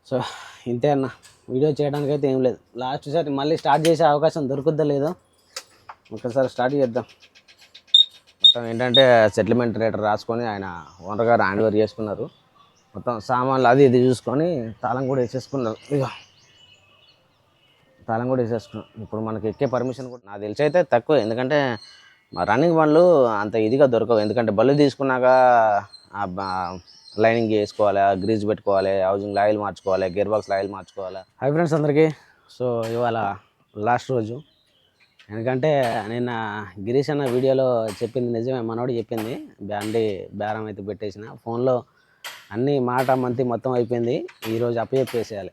So ఇంతే అన్న, video చేయడానికి అయితే ఏం లేదు. లాస్ట్ సారి మళ్ళీ స్టార్ట్ చేసే అవకాశం దొరుకుద్దా లేదో ఒకసారి స్టార్ట్ చేద్దాం. మొత్తం ఏంటంటే సెటిల్మెంట్ రేట్ రాసుకొని ఆయన ఓనర్ గారు హ్యాండ్ ఓవర్ చేసుకున్నారు. మొత్తం సామాన్లు అది ఇది చూసుకొని తాళం కూడా వేసేసుకున్నారు. ఇక తాళం కూడా వేసేసుకున్నాం. ఇప్పుడు మనకి ఎక్కే పర్మిషన్ కూడా నాకు తెలిసి అయితే తక్కువ, ఎందుకంటే మా రన్నింగ్ బండ్లు అంత ఇదిగా దొరకవు. ఎందుకంటే బళ్ళు తీసుకున్నాక లైనింగ్ చేసుకోవాలి, గ్రీజ్ పెట్టుకోవాలి, హౌజింగ్ ఆయిల్ మార్చుకోవాలి, గేర్ బాక్స్ ఆయిల్ మార్చుకోవాలి. హై ఫ్రెండ్స్ అందరికీ. సో ఇవాళ లాస్ట్ రోజు. ఎందుకంటే నిన్న గిరీష్ అన్న వీడియోలో చెప్పింది నిజమే, మనోడు చెప్పింది. బండి బేరం అయితే పెట్టేసిన ఫోన్లో అన్నీ మాట మంతి మొత్తం అయిపోయింది. ఈరోజు అప్పచెప్పేసేయాలి.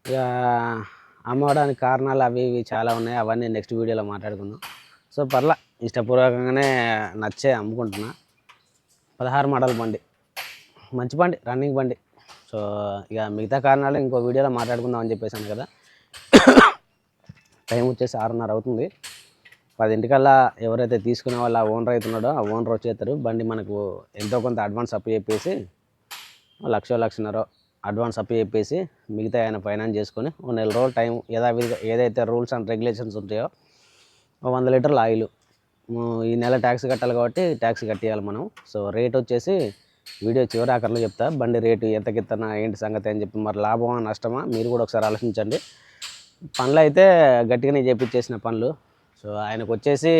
ఇక అమ్మడానికి కారణాలు అవి ఇవి చాలా ఉన్నాయి, అవన్నీ నెక్స్ట్ వీడియోలో మాట్లాడుకుందాం. సో పర్లా ఇష్టపూర్వకంగానే నచ్చే అమ్ముకుంటున్నా. 16 మోడల్ బండి, మంచి బండి, రన్నింగ్ బండి. సో ఇక మిగతా కారణాలు ఇంకో వీడియోలో మాట్లాడుకుందాం అని చెప్పేసాను కదా. టైం వచ్చేసి 6:30 అవుతుంది. 10 ఎవరైతే తీసుకునే వాళ్ళు ఆ ఓనర్ అవుతున్నాడో ఆ ఓనర్ వచ్చేస్తారు. బండి మనకు ఎంతో కొంత అడ్వాన్స్ అప్పు చెప్పేసి 1,00,000-1,50,000 అడ్వాన్స్ అప్పు చెప్పేసి మిగతా ఆయన ఫైనాన్స్ చేసుకొని 1 నెల రోజులు టైం యథావిధిగా ఏదైతే రూల్స్ అండ్ రెగ్యులేషన్స్ ఉంటాయో 100 లీటర్ల ఆయిల్ ఈ నెల ట్యాక్స్ కట్టాలి కాబట్టి ట్యాక్స్ కట్టేయాలి మనం. సో రేట్ వచ్చేసి వీడియో చివరి ఆఖరిలో చెప్తా. బండి రేటు ఎంతకిత్తనా ఏంటి సంగతి అని చెప్పి, మరి లాభమా నష్టమా మీరు కూడా ఒకసారి ఆలోచించండి. పనులు అయితే గట్టిగానే చేపించేసిన పనులు. సో ఆయనకు వచ్చేసి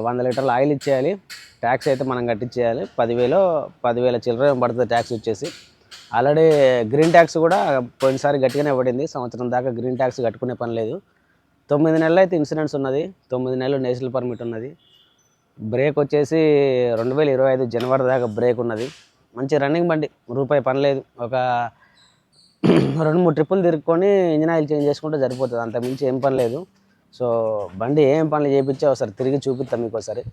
100 లీటర్ల ఆయిల్ ఇచ్చేయాలి, ట్యాక్స్ అయితే మనం కట్టించేయాలి. 10,000 చిల్లర పడుతుంది ట్యాక్స్ వచ్చేసి. ఆల్రెడీ గ్రీన్ ట్యాక్స్ కూడా పోయినసారి గట్టిగానే పడింది. సంవత్సరం దాకా గ్రీన్ ట్యాక్స్ కట్టుకునే పని లేదు. 9 నెలలు అయితే ఇన్సూరెన్స్ ఉన్నది, 9 నెలలు నేషనల్ పర్మిట్ ఉన్నది. బ్రేక్ వచ్చేసి 2025 జనవరి దాకా బ్రేక్ ఉన్నది. మంచి రన్నింగ్ బండి, రూపాయి పని లేదు. ఒక 2-3 ట్రిప్పులు తిరుక్కొని ఇంజిన్ ఆయిల్ చేంజ్ చేసుకుంటే సరిపోతుంది, అంత మించి ఏం పని లేదు. సో బండి ఏం పనులు చేయించా ఒకసారి తిరిగి చూపిస్తాం మీకు ఒకసారి.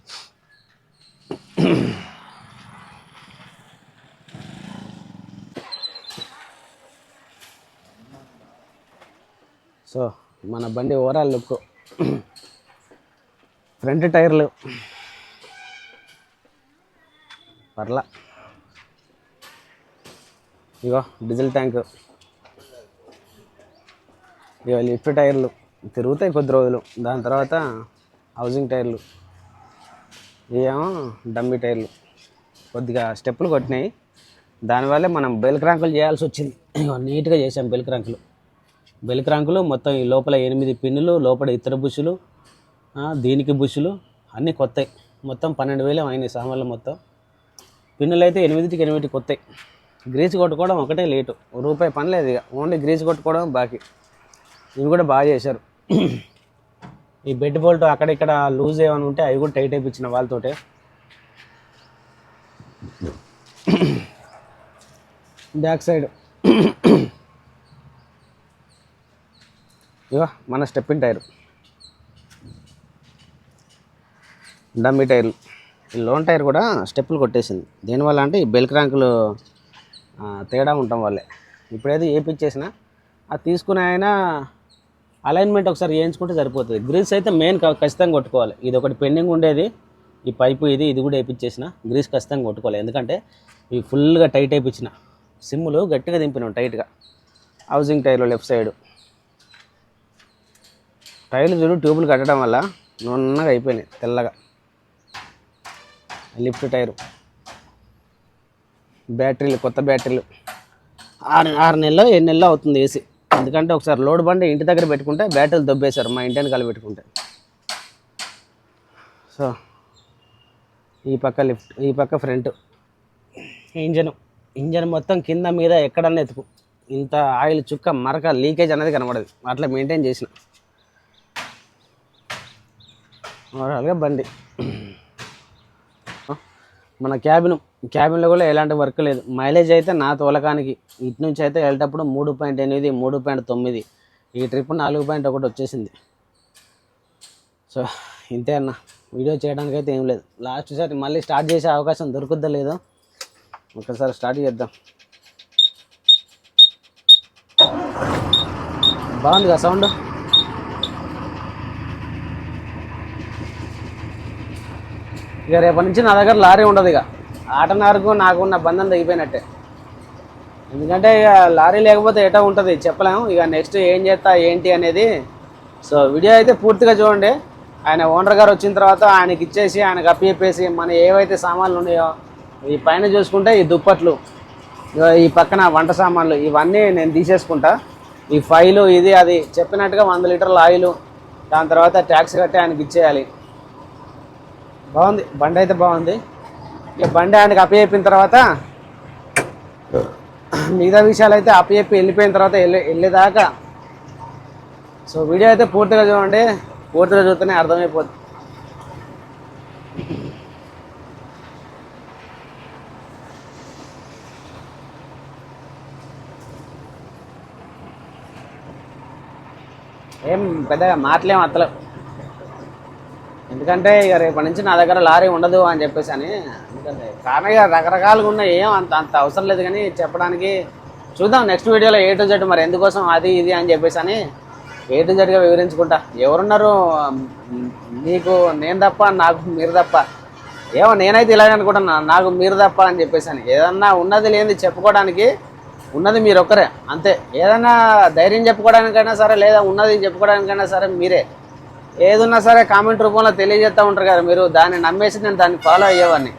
సో మన బండి ఓవరాల్ లుక్, ఫ్రంట్ టైర్లు పర్లా, ఇగో డీజిల్ ట్యాంక్, ఇక లిఫ్ట్ టైర్లు తిరుగుతాయి కొద్ది రోజులు. దాని తర్వాత హౌజింగ్ టైర్లు, ఇవేమో డమ్మీ టైర్లు. కొద్దిగా స్టెప్పులు కొట్టినాయి, దానివల్లే మనం బెల్ క్రాంకులు చేయాల్సి వచ్చింది. నీట్గా చేసాం బెల్ క్రాంకులు మొత్తం. ఈ లోపల 8 పిన్నులు, లోపల ఇతర బుషులు, దీనికి బుషులు అన్నీ కొత్తాయి. మొత్తం 12,000 అయినాయి సామాన్లు మొత్తం. పిన్నులు అయితే 8 కొత్తాయి. గ్రీజ్ కొట్టుకోవడం ఒకటే లేటు, రూపాయి పని లేదు. ఇక ఓన్లీ గ్రీజ్ కొట్టుకోవడం బాకీ. ఇవి కూడా బాగా చేశారు. ఈ బెడ్ బోల్ట్ అక్కడిక్కడ లూజ్ ఏమైనా ఉంటే అవి కూడా టైట్ అయిపించిన వాళ్ళతోటే. బ్యాక్ సైడ్ ఇవో మన స్టెప్పిన్ టైరు, డమ్మీ టైర్లు. ఈ లోన్ టైర్ కూడా స్టెప్పులు కొట్టేసింది. దేనివల్ల అంటే ఈ బెల్ క్రాంకులు తేడా ఉండటం వల్లే. ఇప్పుడైతే ఏపిచ్చేసిన అది తీసుకునే ఆయన అలైన్మెంట్ ఒకసారి వేయించుకుంటే సరిపోతుంది. గ్రీస్ అయితే మెయిన్ ఖచ్చితంగా కొట్టుకోవాలి. ఇది ఒకటి పెండింగ్ ఉండేది, ఈ పైపు ఇది కూడా వేయించేసిన. గ్రీస్ ఖచ్చితంగా కొట్టుకోవాలి, ఎందుకంటే ఇవి ఫుల్గా టైట్ అయిపించిన. సిమ్ములు గట్టిగా దింపినాం టైట్గా. హౌజింగ్ టైర్లు లెఫ్ట్ సైడ్ టైర్లు చూడు, ట్యూబులు కట్టడం వల్ల నున్నగా అయిపోయినాయి తెల్లగా. లిఫ్ట్ టైరు, బ్యాటరీలు కొత్త బ్యాటరీలు. 6 నెలలో 7 నెలలో అవుతుంది వేసి. ఎందుకంటే ఒకసారి లోడ్ బండి ఇంటి దగ్గర పెట్టుకుంటే బ్యాటరీలు దొబ్బేశారు మా ఇంటి వెనకాల పెట్టుకుంటే. సో ఈ పక్క లిఫ్ట్, ఈ పక్క ఫ్రంట్. ఇంజన్ మొత్తం కింద మీద ఎక్కడన్నా ఎతుకు, ఇంత ఆయిల్ చుక్క మరక లీకేజ్ అనేది కనబడదు, అట్లా మెయింటైన్ చేసిన ఓవరాల్గా బండి. మన క్యాబిన్లో కూడా ఎలాంటి వర్క్ లేదు. మైలేజ్ అయితే నా తోలకానికి ఇటు నుంచి అయితే వెళ్ళేటప్పుడు 3.8, 3.9. ఈ ట్రిప్ 4.1 వచ్చేసింది. సో ఇంతే అన్న, వీడియో చేయడానికి అయితే ఏం లేదు. లాస్ట్ సారి మళ్ళీ స్టార్ట్ చేసే అవకాశం దొరుకుద్దా లేదో ఒకసారి స్టార్ట్ చేద్దాం. బాగుంది కదా సౌండ్. ఇక రేపటి నుంచి నా దగ్గర లారీ ఉండదు. ఇక ఆటనారుకు నాకు ఉన్న బంధం తెగిపోయినట్టే. ఎందుకంటే ఇక లారీ లేకపోతే ఎటో ఉంటుంది చెప్పలేము. ఇక నెక్స్ట్ ఏం చేస్తా ఏంటి అనేది. సో వీడియో అయితే పూర్తిగా చూడండి. ఆయన ఓనర్ గారు వచ్చిన తర్వాత ఆయనకి ఇచ్చేసి ఆయనకు అప్పచెప్పేసి మన ఏవైతే సామాన్లు ఉన్నాయో ఈ పైన చూసుకుంటే ఈ దుప్పట్లు, ఈ పక్కన వంట సామాన్లు ఇవన్నీ నేను తీసేసుకుంటా. ఈ ఫైలు ఇది అది చెప్పినట్టుగా 100 లీటర్ల ఆయిల్, దాని తర్వాత ట్యాక్స్ కట్టి ఆయనకి ఇచ్చేయాలి. బాగుంది బండి అయితే బాగుంది. ఇక బండి ఆయనకి అప్పచెప్పిన తర్వాత మిగతా విషయాలు అయితే అప్పచెప్పి వెళ్ళిపోయిన తర్వాత వెళ్ళేదాకా. సో వీడియో అయితే పూర్తిగా చూడండి, పూర్తిగా చూస్తేనే అర్థమైపోద్ది. ఏం పెద్దగా మాటలేం అత్తలేవు. ఎందుకంటే ఇక రేపటి నుంచి నా దగ్గర లారీ ఉండదు అని చెప్పేసి అని. ఎందుకంటే కానీ ఇక రకరకాలుగా ఉన్నాయి, ఏం అంత అంత అవసరం లేదు. కానీ చెప్పడానికి చూద్దాం నెక్స్ట్ వీడియోలో A to Z మరి ఎందుకోసం అది ఇది అని చెప్పేసి అని A to Zగా వివరించుకుంటా. ఎవరున్నారు నీకు నేను తప్ప, నాకు మీరు తప్ప. ఏమో నేనైతే ఇలాగే అనుకుంటున్నా, నాకు మీరు తప్ప అని చెప్పేసి అని. ఏదన్నా ఉన్నది లేనిది చెప్పుకోవడానికి ఉన్నది మీరు ఒక్కరే అంతే. ఏదైనా ధైర్యం చెప్పుకోవడానికైనా సరే, లేదా ఉన్నది చెప్పుకోవడానికైనా సరే మీరే. ఏదున్నా సరే కామెంట్ రూపంలో తెలియజేస్తూ ఉంటారు కదా మీరు. దాన్ని నమ్మేసి నేను దాన్ని ఫాలో అయ్యేవాడిని.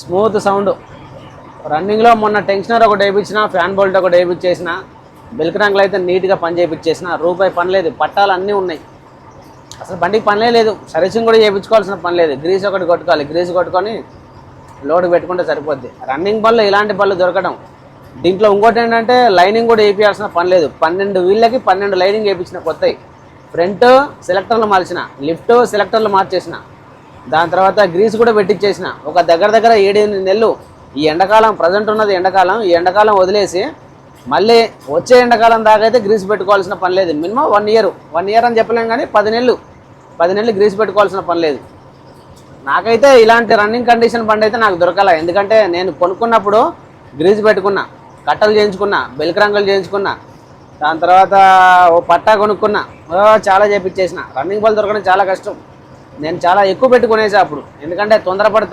స్మూత్ సౌండ్ రన్నింగ్లో. మొన్న టెన్షనర్ ఒకటి వేయించిన, ఫ్యాన్ బోల్ట్ ఒకటి వేయించేసిన, బెల్క్ రంగులు అయితే నీట్గా పని చేయించేసిన. రూపాయి పని లేదు, పట్టాలు అన్నీ ఉన్నాయి. అసలు బండికి పనిలే లేదు, సర్వీసింగ్ కూడా చేయించుకోవాల్సిన పని లేదు. గ్రీస్ ఒకటి కొట్టుకోవాలి, గ్రీస్ కొట్టుకొని లోడ్ పెట్టుకుంటే సరిపోద్ది. రన్నింగ్ బళ్ళు ఇలాంటి బళ్ళు దొరకడం. దీంట్లో ఇంకోటి ఏంటంటే లైనింగ్ కూడా వేయించాల్సిన పని లేదు. 12 వీళ్ళకి 12 లైనింగ్ వేయించిన కొత్తవి. ఫ్రంట్ సెలెక్టర్లు మార్చిన, లిఫ్ట్ సెలెక్టర్లు మార్చేసిన, దాని తర్వాత గ్రీస్ కూడా పెట్టించేసిన. ఒక దగ్గర 7-8 నెలలు. ఈ ఎండాకాలం ప్రజెంట్ ఉన్నది ఎండాకాలం, ఈ ఎండాకాలం వదిలేసి మళ్ళీ వచ్చే ఎండాకాలం దాకా అయితే గ్రీస్ పెట్టుకోవాల్సిన పని లేదు. మినిమం 1 ఇయర్ అని చెప్పలేం, కానీ 10 నెలలు గ్రీస్ పెట్టుకోవాల్సిన పని లేదు. నాకైతే ఇలాంటి రన్నింగ్ కండిషన్ బండి అయితే నాకు దొరకాల. ఎందుకంటే నేను కొనుక్కున్నప్పుడు గ్రీజ్ పెట్టుకున్నా, కట్టలు చేయించుకున్నా, బెల్క్ రంగులు చేయించుకున్నా, దాని తర్వాత ఓ పట్టా కొనుక్కున్నా, చాలా చేపించేసిన. రన్నింగ్ బాల్ దొరకడం చాలా కష్టం. నేను చాలా ఎక్కువ పెట్టుకునేసా అప్పుడు. ఎందుకంటే తొందరపడి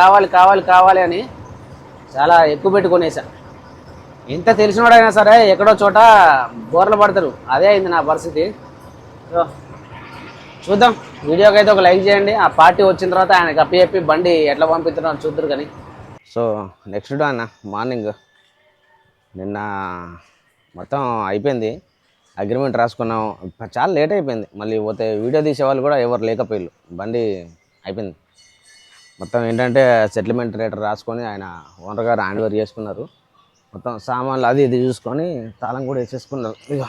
కావాలి అని చాలా ఎక్కువ పెట్టుకునేసా. ఎంత తెలిసినోడైనా సరే ఎక్కడో చోట బోర్లు పడతారు. అదే అయింది నా పరిస్థితి. చూద్దాం. వీడియోకి అయితే ఒక లైక్ చేయండి. ఆ పార్టీ వచ్చిన తర్వాత ఆయనకి అప్పచెప్పి బండి ఎట్లా పంపిస్తున్నారో చూద్దరు కానీ. సో నెక్స్ట్ డే అన్న మార్నింగ్ నిన్న మొత్తం అయిపోయింది, అగ్రిమెంట్ రాసుకున్నాం. చాలా లేట్ అయిపోయింది. మళ్ళీ పోతే వీడియో తీసేవాళ్ళు కూడా ఎవరు లేకపోయారు. బండి అయిపోయింది మొత్తం. ఏంటంటే సెటిల్మెంట్ రేట్ రాసుకొని ఆయన ఓనర్ గారు హ్యాండ్ ఓవర్ చేసుకున్నారు. మొత్తం సామాన్లు అది ఇది చూసుకొని తాళం కూడా వేసేసుకున్నారు. ఇక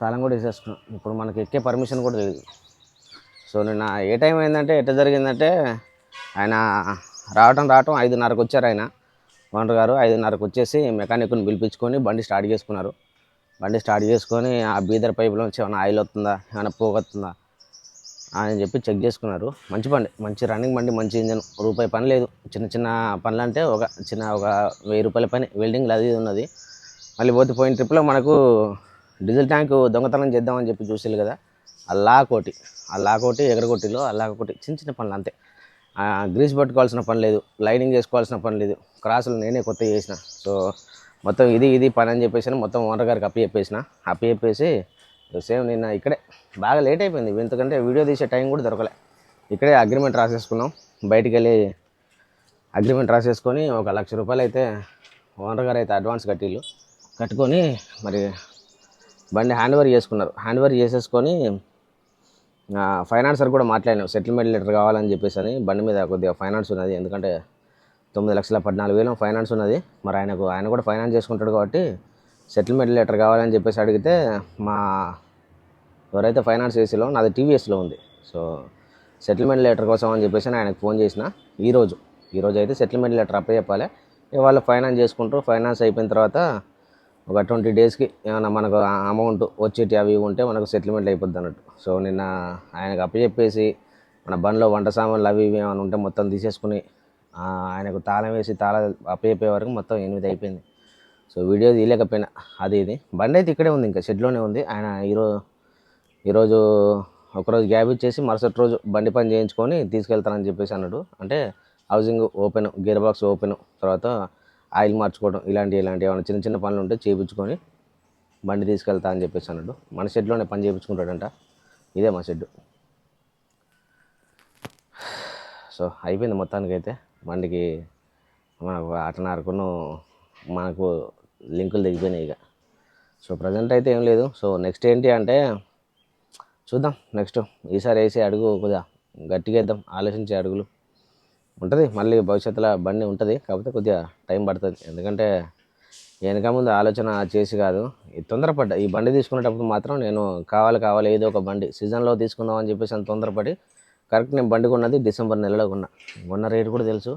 తాళం కూడా వేసేసుకున్నాం. ఇప్పుడు మనకి ఎక్కే పర్మిషన్ కూడా లేదు. సో నిన్న ఏ టైం అయిందంటే ఎట్లా జరిగిందంటే, ఆయన రావటం 5:30కి వచ్చారు. ఆయన ఓనర్ గారు 5:30కి వచ్చేసి మెకానిక్ని పిలిపించుకొని బండి స్టార్ట్ చేసుకున్నారు. బండి స్టార్ట్ చేసుకొని ఆ బీదర్ పైపులోంచి ఏమైనా ఆయిల్ వస్తుందా, ఏమైనా పోగొస్తుందా అని చెప్పి చెక్ చేసుకున్నారు. మంచి బండి, మంచి రన్నింగ్ బండి, మంచి ఇంజన్, రూపాయి పని లేదు. చిన్న పనులు అంటే ఒక 1000 రూపాయల పని, వెల్డింగ్లు అది ఉన్నది. మళ్ళీ పోయిన ట్రిప్లో మనకు డీజిల్ ట్యాంకు దొంగతనం చేద్దామని చెప్పి చూసేది కదా, అల్లాకోటి ఎగరగొట్టిలో అల్లాకోటి చిన్న పనులు అంతే. గ్రీస్ పట్టుకోవాల్సిన పని లేదు, లైనింగ్ చేసుకోవాల్సిన పని లేదు. క్రాసులు నేనే కొత్త చేసిన. సో మొత్తం ఇది పని అని చెప్పేసి మొత్తం ఓనర్ గారికి అప్పచెప్పేసి సేమ్ నిన్న ఇక్కడే బాగా లేట్ అయిపోయింది. ఎందుకంటే వీడియో తీసే టైం కూడా దొరకలే. ఇక్కడే అగ్రిమెంట్ రాసేసుకున్నాం. బయటికి వెళ్ళి అగ్రిమెంట్ రాసేసుకొని 1,00,000 రూపాయలు అయితే ఓనర్ గారు అయితే అడ్వాన్స్ కట్టుకొని మరి బండి హ్యాండ్ ఓవర్ చేసుకున్నారు. హ్యాండ్ ఓవర్ చేసేసుకొని ఫైనాన్సర్ కూడా మాట్లాడినాం, సెటిల్మెంట్ లెటర్ కావాలని చెప్పేసి అని. బండి మీద కొద్దిగా ఫైనాన్స్ ఉన్నది, ఎందుకంటే 9,14,000 ఫైనాన్స్ ఉన్నది. మరి ఆయన కూడా ఫైనాన్స్ చేసుకుంటాడు కాబట్టి సెటిల్మెంట్ లెటర్ కావాలని చెప్పేసి అడిగితే, మా ఎవరైతే ఫైనాన్స్ చేసేలో నాది టీవీఎస్లో ఉంది. సో సెటిల్మెంట్ లెటర్ కోసం అని చెప్పేసి ఆయనకు ఫోన్ చేసిన. ఈరోజు అయితే సెటిల్మెంట్ లెటర్ అప్పచెప్పాలి. వాళ్ళు ఫైనాన్స్ చేసుకుంటారు. ఫైనాన్స్ అయిపోయిన తర్వాత ఒక 20 డేస్కి ఏమైనా మనకు అమౌంట్ వచ్చేటి అవి ఉంటే మనకు సెటిల్మెంట్ అయిపోద్ది అన్నట్టు. సో నిన్న ఆయనకు అప్పచెప్పేసి మన బండిలో వంట సామాన్లు అవి ఇవి ఏమైనా ఉంటే మొత్తం తీసేసుకుని ఆయనకు తాళం వేసి అప్పచెప్పే వరకు మొత్తం 8 అయిపోయింది. సో వీడియో తీయలేకపోయినా. ఇది బండి అయితే ఇక్కడే ఉంది, ఇంకా షెడ్లోనే ఉంది. ఆయన ఈరోజు ఒకరోజు గ్యాప్ ఇచ్చేసి మరుసటి రోజు బండి పని చేయించుకొని తీసుకెళ్తానని చెప్పేసి అన్నాడు. అంటే housing open, gear box open, తర్వాత ఆయిల్ మార్చుకోవడం ఇలాంటి ఏమైనా చిన్న చిన్న పనులు ఉంటే చేయించుకొని బండి తీసుకెళ్తా అని చెప్పేసి అన్నాడు. మన షెడ్లోనే పని చేయించుకుంటాడంట. ఇదే మా షెడ్. సో అయిపోయింది మొత్తానికైతే. బండికి మనకు అటనారుకును మనకు లింకులు దిగిపోయినాయి ఇక. సో ప్రజెంట్ అయితే ఏం లేదు. సో నెక్స్ట్ ఏంటి అంటే చూద్దాం. నెక్స్ట్ ఈసారి వేసే అడుగు కొద్దిగా గట్టిగా వేద్దాం, ఆలోచించే అడుగులు ఉంటుంది. మళ్ళీ భవిష్యత్తులో బండి ఉంటుంది, కాకపోతే కొద్దిగా టైం పడుతుంది. ఎందుకంటే వెనక ముందు ఆలోచన చేసి కాదు, తొందరపడ్డా. ఈ బండి తీసుకునేటప్పుడు మాత్రం నేను కావాలి ఏదో ఒక బండి సీజన్లో తీసుకుందాం అని చెప్పేసి అంత తొందరపడి కరెక్ట్ నేను బండి కొన్నది డిసెంబర్ నెలలో కొన్న రేటు కూడా తెలుసు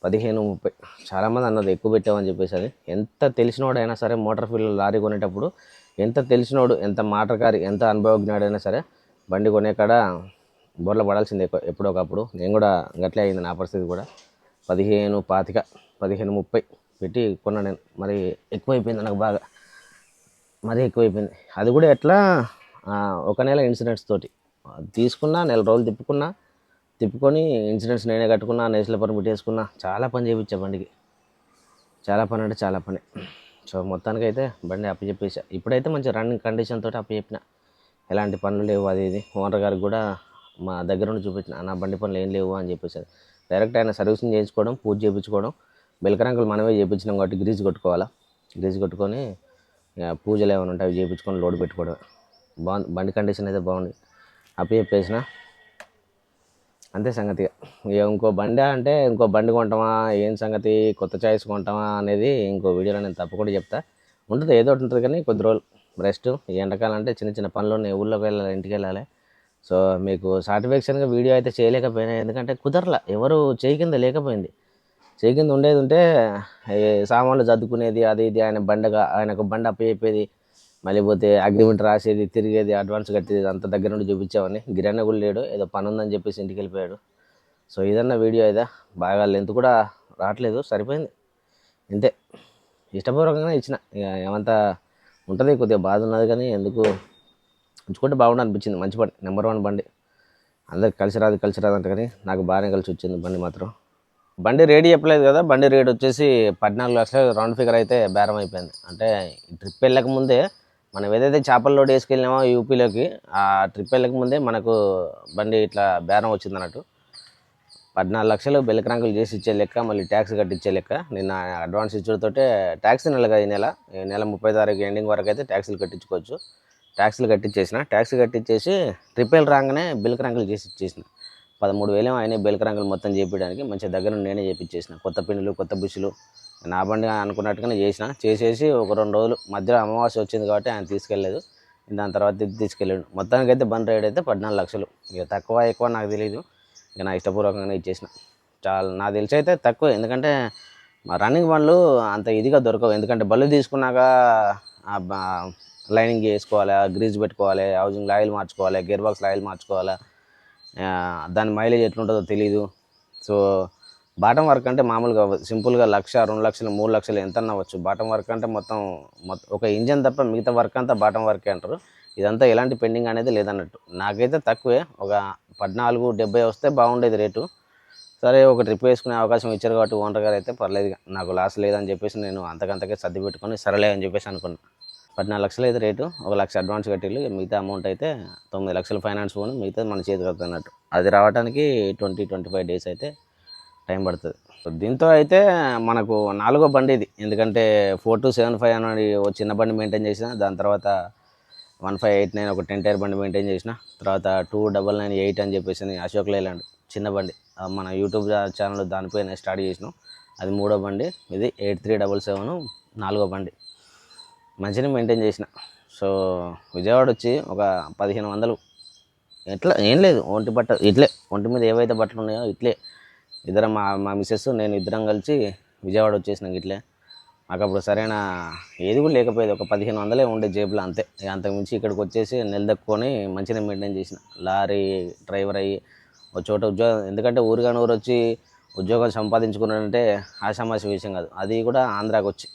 15-30. చాలామంది అన్నది ఎక్కువ పెట్టామని చెప్పేసి. అది ఎంత తెలిసినోడైనా సరే మోటార్ ఫీల్డ్ లారీ కొనేటప్పుడు ఎంత తెలిసినోడు, ఎంత మాటకారి, ఎంత అనుభవజ్ఞుడైనా సరే బండి కొనే కాడ బోర్ల పడాల్సిందే ఎప్పుడో ఒకప్పుడు. నేను కూడా గట్లే అయింది నా పరిస్థితి కూడా. 15-25, 15-30 పెట్టి కొన్నా నేను. మరి ఎక్కువైపోయింది నాకు, బాగా మరీ ఎక్కువైపోయింది. అది కూడా ఎట్లా, ఒక నెల ఇన్సూరెన్స్ తోటి తీసుకున్నా, నెల రోజులు తిప్పుకొని ఇన్సూరెన్స్ నేనే కట్టుకున్నా, నేషనల్ పర్మిట్ వేసుకున్నా, చాలా పని చేయించా బండికి. చాలా పని అంటే చాలా పని. సో మొత్తానికైతే బండి అప్పచెప్పేసా. ఇప్పుడైతే మంచి రన్నింగ్ కండిషన్ తోటి అప్పచెప్పిన, ఎలాంటి పనులు లేవు. అది ఇది ఓనర్ గారికి కూడా మా దగ్గర నుండి చూపించిన, నా బండి పనులు ఏం లేవు అని చెప్పేసారు. డైరెక్ట్ ఆయన సర్వీసింగ్ చేయించుకోవడం, పూజ చేయించుకోవడం, బెల్కరంకులు మనమే చేయించినాం కాబట్టి గ్రీజ్ కొట్టుకోవాలా. గ్రీజ్ కొట్టుకొని పూజలు ఏమైనా ఉంటాయి అవి చేయించుకొని లోడ్ పెట్టుకోవడం. బాగుంది, బండి కండిషన్ అయితే బాగుంది. అప్పచెప్పేసిన అంతే సంగతిగా. ఇంకో బండి అంటే ఇంకో బండి కొంటామా, ఏం సంగతి, కొత్త చాయిస్ కొంటామా అనేది ఇంకో వీడియోలో నేను తప్పకుండా చెప్తా. ఉంటుంది, ఏదో ఒకటి ఉంటుంది, కానీ కొద్ది రోజులు రెస్ట్. ఈ ఎండాకాలం అంటే చిన్న చిన్న పనులు ఉన్నాయి, ఊళ్ళోకి వెళ్ళాలి, ఇంటికి వెళ్ళాలి. సో మీకు సాటిస్ఫాక్షన్గా వీడియో అయితే చేయలేకపోయినా, ఎందుకంటే కుదరలా, ఎవరు చేయి కింద లేకపోయింది. చేయి కింద ఉండేది ఉంటే సామాన్లు చదువుకునేది, అది ఇది, ఆయనకు బండి అప్పచెప్పేది, మళ్ళీ పోతే అగ్రిమెంట్ రాసేది, తిరిగేది, అడ్వాన్స్ కట్టేది, అంత దగ్గర నుండి చూపించామని. గిరాన్న కూడా లేడు, ఏదో పని ఉందని చెప్పేసి ఇంటికి వెళ్ళిపోయాడు. సో ఇదన్నా వీడియో అయితే బాగా లెంత్ కూడా రావట్లేదు, సరిపోయింది ఇంతే. ఇష్టపూర్వకంగానే ఇచ్చిన, ఇక ఏమంతా ఉంటుంది, కొద్దిగా బాధ ఉన్నది, కానీ ఎందుకు ఉంచుకుంటే బాగుండు అనిపించింది. మంచి బండి, నెంబర్ 1 బండి. అందరికి కలిసి రాదు అంటే, కానీ నాకు బాగానే కలిసి వచ్చింది బండి మాత్రం. బండి రేటు చెప్పలేదు కదా, బండి రేట్ వచ్చేసి 14 లక్షలు రౌండ్ ఫిగర్ అయితే బేరం అయిపోయింది. అంటే ట్రిప్ వెళ్ళక ముందే మనం ఏదైతే చేపల లోడ్ వేసుకెళ్ళినామో యూపీలోకి, ఆ ట్రిప్ వెళ్ళక ముందే మనకు బండి ఇట్లా బేరం వచ్చింది అన్నట్టు. 14 లక్షలు బెల్కరంకులు చేసి ఇచ్చే లెక్క, మళ్ళీ ట్యాక్స్ కట్టించే లెక్క. నిన్న అడ్వాన్స్ ఇచ్చుడుతోటే ట్యాక్స్ నెలగా, ఈ నెల 30 తారీఖు ఎండింగ్ వరకు అయితే ట్యాక్సీలు కట్టించుకోవచ్చు. ట్యాక్సీలు కట్టించేసి ట్రిప్ వెళ్ళి రాగానే బెల్కరంకులు చేసి ఇచ్చేసిన. 13,000 ఆయన బెల్కరంకులు మొత్తం చేపించడానికి. మంచిగా దగ్గర నేనే చేపించేసిన. కొత్త పిన్నులు, కొత్త బుషులు, నా బండి అనుకున్నట్టుగానే చేసేసి ఒక 2 రోజులు మధ్యలో అమావాస్య వచ్చింది కాబట్టి ఆయన తీసుకెళ్ళలేదు. దాని తర్వాత తీసుకెళ్ళాడు. మొత్తానికైతే బండి రేట్ అయితే 14 లక్షలు. ఇక తక్కువ ఎక్కువ నాకు తెలియదు, ఇక నా ఇష్టపూర్వకంగానే ఇచ్చేసిన. చాలా నాకు తెలిసి అయితే తక్కువ, ఎందుకంటే మా రన్నింగ్ బండ్లు అంత ఇదిగా దొరకవు. ఎందుకంటే బళ్ళు తీసుకున్నాక లైనింగ్ చేసుకోవాలి, గ్రీజ్ పెట్టుకోవాలి, హౌసింగ్ ఆయిల్ మార్చుకోవాలి, గేర్ బాక్స్ ఆయిల్ మార్చుకోవాలి, దాని మైలేజ్ ఎట్లుంటుందో తెలీదు. సో బాటం వర్క్ అంటే మామూలుగా సింపుల్గా 1,00,000, 2 లక్షలు, 3 లక్షలు ఎంత అవ్వచ్చు. బాటం వర్క్ అంటే మొత్తం ఒక ఇంజన్ తప్ప మిగతా వర్క్ అంతా బాటం వర్కే అంటారు. ఇదంతా ఎలాంటి పెండింగ్ అనేది లేదన్నట్టు. నాకైతే తక్కువే, ఒక 14,70 వస్తే బాగుండేది రేటు. సరే ఒక ట్రిప్ వేసుకునే అవకాశం ఇచ్చారు కాబట్టి ఓనర్ గారు అయితే పర్లేదు, నాకు లాస్ లేదని చెప్పేసి నేను అంతకంతకే సర్ది పెట్టుకొని సరలే అని చెప్పేసి అనుకున్నాను. 14 లక్షలు అయితే రేటు, 1 లక్ష అడ్వాన్స్ కట్టిళ్ళు. మిగతా అమౌంట్ అయితే 9 లక్షలు ఫైనాన్స్ పోను, మిగతా మన చేతికి వస్తున్నట్టు. అది రావడానికి 20-25 డేస్ అయితే టైం పడుతుంది. దీంతో అయితే మనకు 4వ బండి ఇది. ఎందుకంటే 4275 అని ఒక చిన్న బండి మెయింటైన్ చేసిన, దాని తర్వాత 1589 ఒక 10 టైర్ బండి మెయింటైన్ చేసిన, తర్వాత 2998 అని చెప్పేసి అశోక్ లేలాండ్ చిన్న బండి మన యూట్యూబ్ ఛానల్ దానిపైన స్టార్ట్ చేసినాం. అది 3వ బండి. ఇది 8377 4వ బండి. మంచిగా మెయింటైన్ చేసిన. సో విజయవాడ వచ్చి ఒక 1500 ఎట్లా ఏం లేదు, ఒంటి బట్ట ఇట్లే, ఒంటి మీద ఏవైతే బట్టలు ఉన్నాయో ఇట్లే ఇద్దరం, మా మిస్సెస్ నేను ఇద్దరం కలిసి విజయవాడ వచ్చేసినాం. ఇట్లే మాకు అప్పుడు సరైన ఏది కూడా లేకపోయేది, ఒక 1500 ఉండే జేబులో అంతే. అంతకుమించి ఇక్కడికి వచ్చేసి నిలదక్కుని మంచిగా మెయింటైన్ చేసిన. లారీ డ్రైవర్ అయ్యి ఒక చోట ఉద్యోగం, ఎందుకంటే ఊరుగాని ఊరు వచ్చి ఉద్యోగం సంపాదించుకున్నాడంటే ఆషామాషి విషయం కాదు. అది కూడా ఆంధ్రాకి వచ్చి,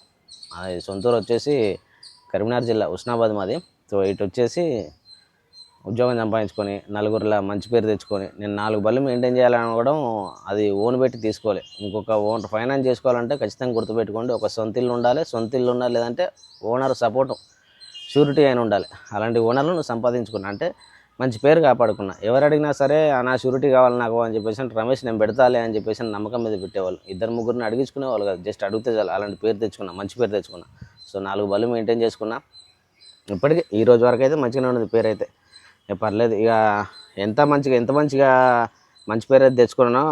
అది సొంతూరు వచ్చేసి కరీంనగర్ జిల్లా, ఉస్నాబాద్ మాది. సో ఇటు వచ్చేసి ఉద్యోగం సంపాదించుకొని నలుగురిలా మంచి పేరు తెచ్చుకొని నేను 4 బళ్ళు మెయింటైన్ చేయాలనుకోవడం అది ఓన్ పెట్టి తీసుకోవాలి. ఇంకొక ఓన్ ఫైనాన్స్ చేసుకోవాలంటే ఖచ్చితంగా గుర్తుపెట్టుకోండి, ఒక సొంత ఇల్లు ఉండాలి. సొంత ఇల్లు ఉండాలి, లేదంటే ఓనర్ సపోర్టు షూరిటీ అయిన ఉండాలి. అలాంటి ఓనర్లు నువ్వు సంపాదించుకున్నా అంటే మంచి పేరు కాపాడుకున్నా. ఎవరు అడిగినా సరే నా షూరిటీ కావాలి నాకు అని చెప్పేసి రమేష్ నేను పెడతాలే అని చెప్పేసి నమ్మకం మీద పెట్టేవాళ్ళు. 2-3 అడిగించుకునేవాళ్ళు కాదు, జస్ట్ అడిగితే చాలు అలాంటి పేరు తెచ్చుకున్నా, మంచి పేరు తెచ్చుకున్నా. సో 4 బళ్ళు మెయింటైన్ చేసుకున్నా. ఇప్పటికీ ఈ రోజు వరకు అయితే మంచిగానే ఉన్నది పేరు అయితే, పర్లేదు. ఇక ఎంత మంచిగా మంచి పేరు అయితే తెచ్చుకున్నానో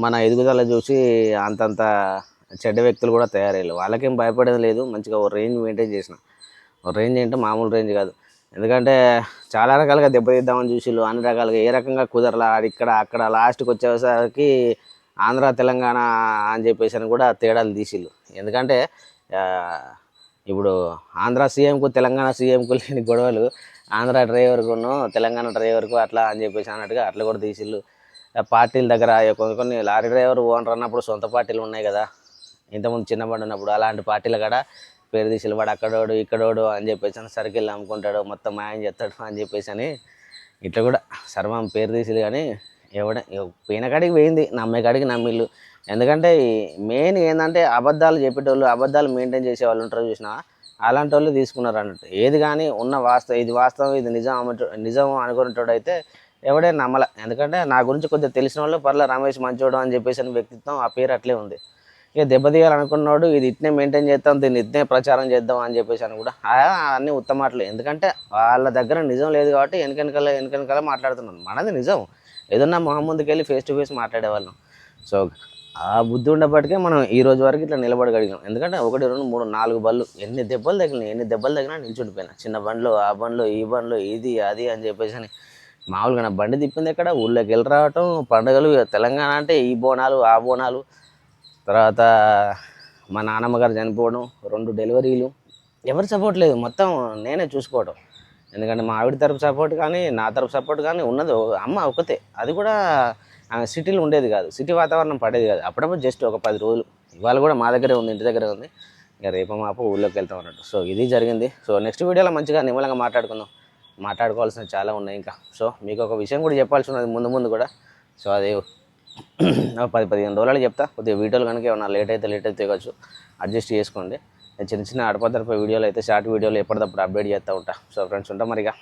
మన ఎదుగుదల చూసి అంతంత చెడ్డ వ్యక్తులు కూడా తయారయ్యారు. వాళ్ళకేం భయపడేది లేదు. మంచిగా ఓ రేంజ్ మెయింటైన్ చేసిన. ఓ రేంజ్ అంటే మామూలు రేంజ్ కాదు. ఎందుకంటే చాలా రకాలుగా దెబ్బతీద్దామని చూసిళ్ళు, అన్ని రకాలుగా ఏ రకంగా కుదరలా. ఇక్కడ అక్కడ లాస్ట్కి వచ్చేసరికి ఆంధ్ర తెలంగాణ అని చెప్పేసి అని కూడా తేడాలు తీసిళ్ళు. ఎందుకంటే ఇప్పుడు ఆంధ్ర సీఎంకు తెలంగాణ సీఎంకు లేని గొడవలు ఆంధ్ర డ్రైవర్కును తెలంగాణ డ్రైవర్కు అట్లా అని చెప్పేసి అన్నట్టుగా అట్లా కూడా తీసిళ్ళు. పార్టీల దగ్గర కొన్ని లారీ డ్రైవర్ ఓనర్ అన్నప్పుడు సొంత పార్టీలు ఉన్నాయి కదా, ఇంతకుముందు చిన్నబండి ఉన్నప్పుడు అలాంటి పార్టీల కాడ పేరు తీసిళ్ళు. వాడు అక్కడోడు ఇక్కడోడు అని చెప్పేసి అని సర్కిల్ అమ్ముకుంటాడు, మొత్తం మాయం చేస్తాడు అని చెప్పేసి అని ఇట్లా కూడా సర్వం పేరు తీసిళ్ళు. కానీ పోయిన కాడికి పోయింది, నమ్మే కాడికి నమ్మిళ్ళు. ఎందుకంటే మెయిన్ ఏంటంటే అబద్ధాలు చెప్పేటోళ్ళు, అబద్ధాలు మెయింటైన్ చేసే వాళ్ళు ఉంటారు చూసినా, అలాంటి వాళ్ళు తీసుకున్నారు అన్నట్టు. ఏది కానీ ఉన్న ఇది వాస్తవం ఇది నిజం అనుకునేటోడు అయితే ఎవడే నమ్మల. ఎందుకంటే నా గురించి కొద్దిగా తెలిసిన వాళ్ళు పర్లే రమేష్ మంచోడు అని చెప్పేసి అని వ్యక్తిత్వం ఆ పేరు అట్లే ఉంది. ఇక దెబ్బతీయాలనుకున్నాడు ఇది ఇట్నే మెయింటైన్ చేద్దాం, దీన్ని ఇట్నే ప్రచారం చేద్దాం అని చెప్పేసి అని కూడా అన్నీ ఉత్తమాటలు. ఎందుకంటే వాళ్ళ దగ్గర నిజం లేదు కాబట్టి వెనకనకాల మాట్లాడుతున్నాను. మనది నిజం, ఏదన్నా మొహం ముందుకు వెళ్ళి ఫేస్ టు ఫేస్ మాట్లాడేవాళ్ళం. సో ఆ బుద్ధి ఉండబట్టికే మనం ఈ రోజు వరకు ఇట్లా నిలబడగలిగాం. ఎందుకంటే 1, 2, 3, 4 బళ్ళు ఎన్ని దెబ్బలు తగినా నిల్చుండిపోయినా. చిన్న బండ్లు, ఆ బండ్లు, ఈ బండ్లు, ఇది అది అని చెప్పేసి అని మామూలుగా నా బండి తిప్పింది ఎక్కడ ఊళ్ళోకి వెళ్ళి రావటం, పండుగలు, తెలంగాణ అంటే ఈ బోనాలు ఆ బోనాలు, తర్వాత మా నాన్నమ్మ గారు చనిపోవడం, 2 డెలివరీలు, ఎవరు సపోర్ట్ లేదు, మొత్తం నేనే చూసుకోవడం. ఎందుకంటే మా ఆవిడ తరపు సపోర్ట్ కానీ నా తరపు సపోర్ట్ కానీ ఉన్నది అమ్మ ఒకతే. అది కూడా సిటీలో ఉండేది కాదు, సిటీ వాతావరణం పడేది కాదు. అప్పుడప్పుడు జస్ట్ ఒక 10 రోజులు. ఇవాళ కూడా మా దగ్గరే ఉంది, ఇంటి దగ్గరే ఉంది. ఇక రేపు మాపు ఊళ్ళోకి వెళ్తాం అన్నట్టు. సో ఇది జరిగింది. సో నెక్స్ట్ వీడియోలో మంచిగా నిమ్మలంగా మాట్లాడుకోవాల్సినవి చాలా ఉన్నాయి ఇంకా. సో మీకు ఒక విషయం కూడా చెప్పాల్సి ఉన్నది ముందు కూడా. సో అది 10-15 రోజులు చెప్తా. కొద్దిగా వీడియోలు కనుక ఏమన్నా లేట్ అయితే తెగచ్చు, అడ్జస్ట్ చేసుకోండి. చిన్న అడపదడప వీడియోలు అయితే షార్ట్ వీడియోలు ఎప్పటికప్పుడు అప్డేట్ చేస్తూ ఉంటా. సో ఫ్రెండ్స్ ఉంటాం మరిగా.